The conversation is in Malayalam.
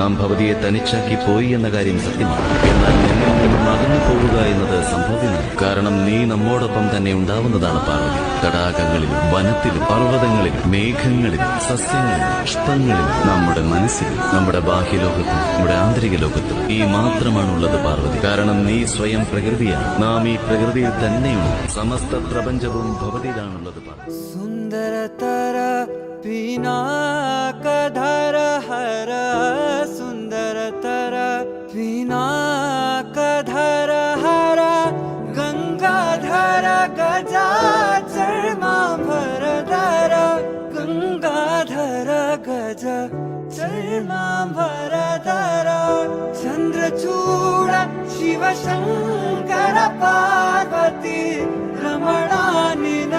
നാം ഭവതിയെ തനിച്ചാക്കി പോയി എന്ന കാര്യം സത്യമാണ്. എന്നാൽ നിന്നിൽ നിന്നും അകന്നു പോവുക എന്നത് സംഭവ്യമാണ്. കാരണം നീ നമ്മോടൊപ്പം തന്നെ ഉണ്ടാവുന്നതാണ് പാർവതി. തടാകങ്ങളിലും വനത്തിലും പർവ്വതങ്ങളിലും മേഘങ്ങളിലും സസ്യങ്ങളിലും പുഷ്പങ്ങളിലും നമ്മുടെ മനസ്സിലും നമ്മുടെ ബാഹ്യലോകത്തും നമ്മുടെ ആന്തരിക ലോകത്തും നീ മാത്രമാണുള്ളത് പാർവതി. കാരണം നീ സ്വയം പ്രകൃതിയാണ്. നാം ഈ പ്രകൃതിയിൽ തന്നെയുണ്ട്. സമസ്ത പ്രപഞ്ചവും ഭവതിയിലാണുള്ളത് പാർവതി. സുന്ദരതര പിനാകധര ഹര സുന്ദരതര പിനാകധര ഹര ഗംഗാധര ഗജാചർമാംബരധര ഗംഗാധര ഗജ ചർമാംബരധര ചന്ദ്രചൂഡ ശിവശങ്കര പാർവതി രമണാനിന